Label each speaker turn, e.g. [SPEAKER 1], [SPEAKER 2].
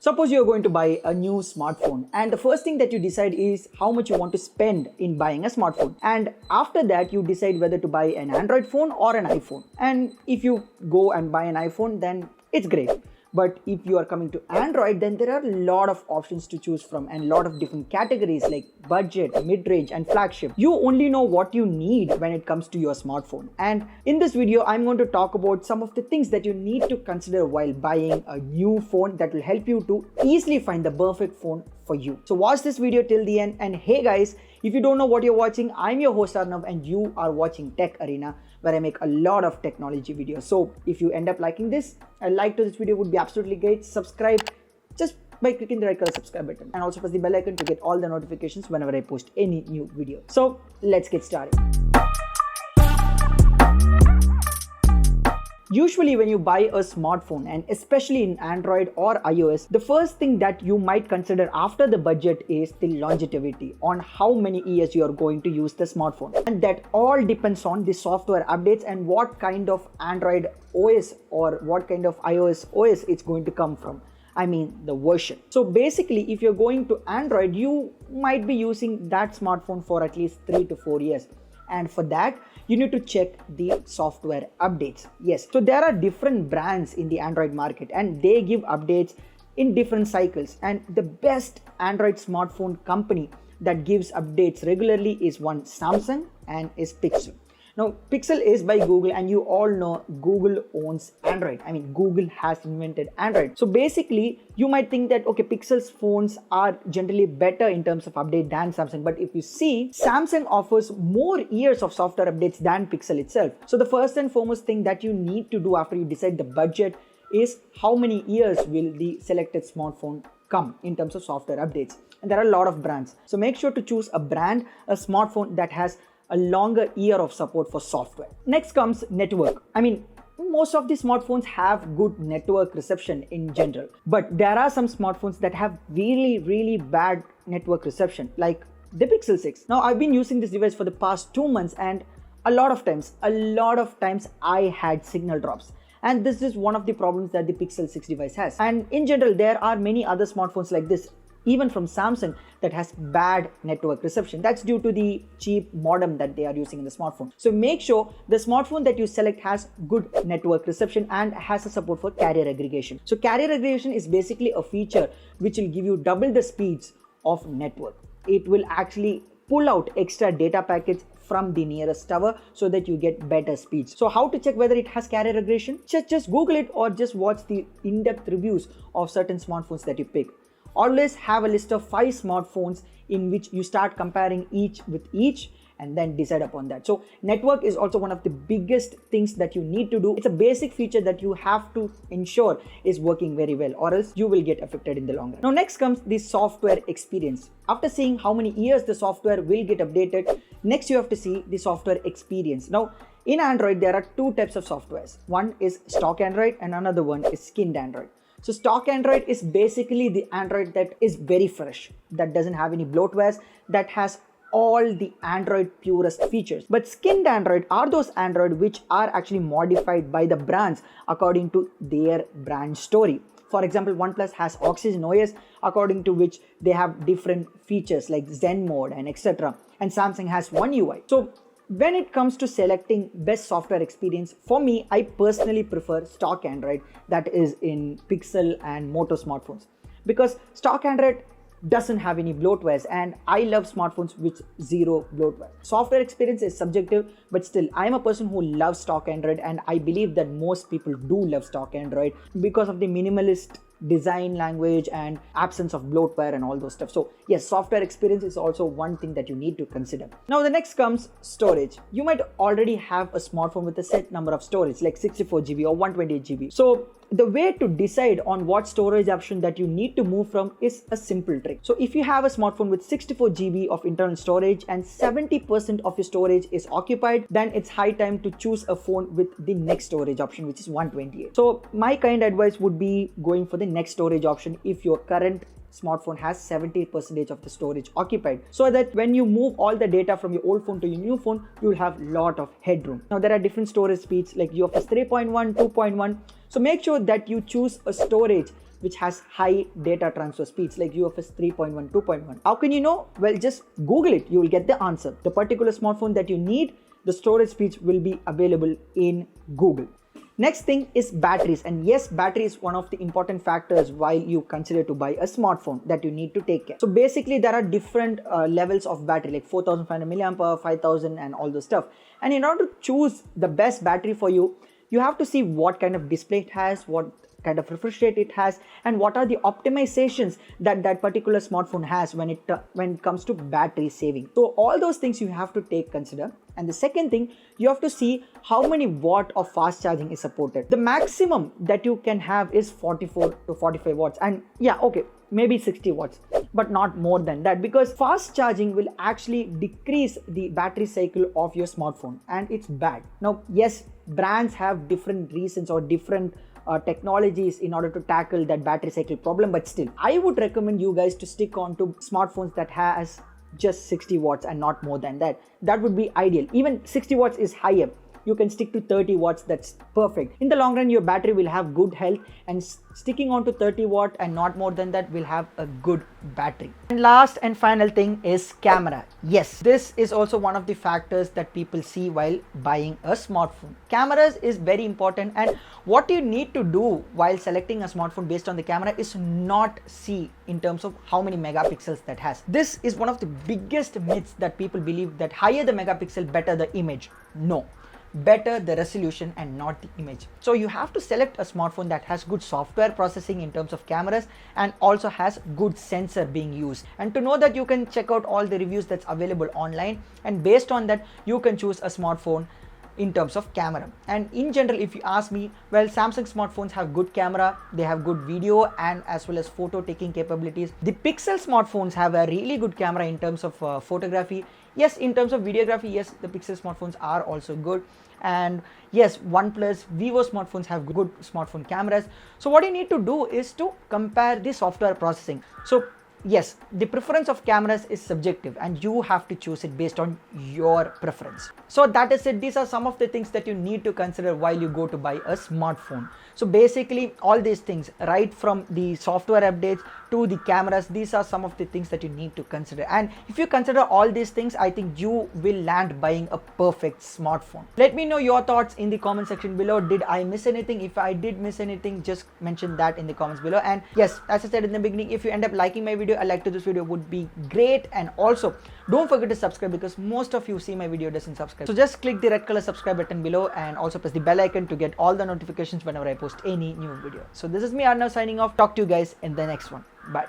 [SPEAKER 1] Suppose you're going to buy a new smartphone and the first thing that you decide is how much you want to spend in buying a smartphone. And after that, you decide whether to buy an Android phone or an iPhone. And if you go and buy an iPhone, then it's great. But if you are coming to Android, then there are a lot of options to choose from and a lot of different categories like budget, mid-range and flagship. You only know what you need when it comes to your smartphone. And in this video, I'm going to talk about some of the things that you need to consider while buying a new phone that will help you to easily find the perfect phone for you. So watch this video till the end. And hey guys, if you don't know what you're watching, I'm your host Arnav and you are watching Tech Arena, where I make a lot of technology videos. So if you end up liking this, a like to this video would be absolutely great. Subscribe just by clicking the red color subscribe button and also press the bell icon to get all the notifications whenever I post any new video. So let's get started. Usually when you buy a smartphone, and especially in Android or iOS, the first thing that you might consider after the budget is the longevity, on how many years you are going to use the smartphone. And that all depends on the software updates and what kind of Android OS or what kind of iOS OS it's going to come from. I mean the version. So basically, if you're going to Android, you might be using that smartphone for at least 3 to 4 years. And for that, you need to check the software updates. Yes, so there are different brands in the Android market and they give updates in different cycles. And the best Android smartphone company that gives updates regularly is one Samsung and is Pixel. Now, Pixel is by Google and you all know Google owns Android. I mean, Google has invented Android. So basically, you might think that, okay, Pixel's phones are generally better in terms of update than Samsung. But if you see, Samsung offers more years of software updates than Pixel itself. So the first and foremost thing that you need to do after you decide the budget is how many years will the selected smartphone come in terms of software updates. And there are a lot of brands. So make sure to choose a brand, a smartphone that has a longer year of support for software. Next comes network. I mean, most of the smartphones have good network reception in general, but there are some smartphones that have really bad network reception, like the Pixel 6. Now, I've been using this device for the past 2 months and a lot of times I had signal drops. And this is one of the problems that the Pixel 6 device has. And in general, there are many other smartphones like this, even from Samsung, that has bad network reception. That's due to the cheap modem that they are using in the smartphone. So make sure the smartphone that you select has good network reception and has a support for carrier aggregation. So carrier aggregation is basically a feature which will give you double the speeds of network. It will actually pull out extra data packets from the nearest tower so that you get better speeds. So how to check whether it has carrier aggregation? Just Google it or just watch the in-depth reviews of certain smartphones that you pick. Always have a list of 5 smartphones in which you start comparing each with each and then decide upon that. So network is also one of the biggest things that you need to do. It's a basic feature that you have to ensure is working very well, or else you will get affected in the long run. Now next comes the software experience. After seeing how many years the software will get updated, next you have to see the software experience. Now in Android, there are 2 types of softwares. One is stock Android and another one is skinned Android. So stock Android is basically the Android that is very fresh, that doesn't have any bloatwares, that has all the Android purest features. But skinned Android are those Android which are actually modified by the brands according to their brand story. For example, OnePlus has Oxygen OS, according to which they have different features like Zen mode and etc. And Samsung has One UI. So when it comes to selecting best software experience, for me, I personally prefer stock Android that is in Pixel and Moto smartphones, because stock Android doesn't have any bloatwares and I love smartphones with zero bloatware. Software experience is subjective, but still I'm a person who loves stock Android and I believe that most people do love stock Android because of the minimalist design language and absence of bloatware and all those stuff. So yes, software experience is also one thing that you need to consider. Now the next comes storage. You might already have a smartphone with a set number of storage like 64 GB or 128 GB. So the way to decide on what storage option that you need to move from is a simple trick. So if you have a smartphone with 64 GB of internal storage and 70% of your storage is occupied, then it's high time to choose a phone with the next storage option, which is 128. So my kind advice would be going for the next storage option if your current smartphone has 70% of the storage occupied, so that when you move all the data from your old phone to your new phone, you'll have a lot of headroom. Now there are different storage speeds like UFS 3.1, 2.1. So make sure that you choose a storage which has high data transfer speeds like UFS 3.1, 2.1. How can you know? Well, just Google it. You will get the answer. The particular smartphone that you need, the storage speeds will be available in Google. Next thing is batteries, and yes, battery is one of the important factors while you consider to buy a smartphone that you need to take care. So basically there are different levels of battery like 4500 milliampere, 5000 and all the stuff. And in order to choose the best battery for you, you have to see what kind of display it has, what kind of refresh rate it has, and what are the optimizations that that particular smartphone has when it comes to battery saving. So all those things you have to take consider. And the second thing, you have to see how many watt of fast charging is supported. The maximum that you can have is 44 to 45 watts, and yeah, okay, maybe 60 watts, but not more than that, because fast charging will actually decrease the battery cycle of your smartphone, and it's bad. Now yes, brands have different reasons or different technologies in order to tackle that battery cycle problem, but still I would recommend you guys to stick on to smartphones that has just 60 watts and not more than that. That would be ideal. Even 60 watts is higher. You can stick to 30 watts, that's perfect. In the long run, your battery will have good health, and sticking on to 30 watt and not more than that will have a good battery. And last and final thing is camera. Yes, this is also one of the factors that people see while buying a smartphone. Cameras is very important, and what you need to do while selecting a smartphone based on the camera is not see in terms of how many megapixels that has. This is one of the biggest myths that people believe, that higher the megapixel, better the image. No. Better the resolution and not the image. So you have to select a smartphone that has good software processing in terms of cameras and also has good sensor being used. And to know that, you can check out all the reviews that's available online, and based on that you can choose a smartphone in terms of camera. And in general, if you ask me, well, Samsung smartphones have good camera, they have good video and as well as photo taking capabilities. The Pixel smartphones have a really good camera in terms of photography. Yes, in terms of videography, yes, the Pixel smartphones are also good. And yes, OnePlus, Vivo smartphones have good smartphone cameras. So what you need to do is to compare the software processing. So yes, the preference of cameras is subjective and you have to choose it based on your preference. So that is it. These are some of the things that you need to consider while you go to buy a smartphone. So basically all these things, right from the software updates to the cameras, these are some of the things that you need to consider. And if you consider all these things, I think you will land buying a perfect smartphone. Let me know your thoughts in the comment section below. Did I miss anything? If I did miss anything, just mention that in the comments below. And yes, as I said in the beginning, if you end up liking my video, a like to this video would be great. And also don't forget to subscribe, because most of you see my video doesn't subscribe. So just click the red color subscribe button below and also press the bell icon to get all the notifications whenever I post any new video. So this is me, Arnav, signing off. Talk to you guys in the next one. Bye.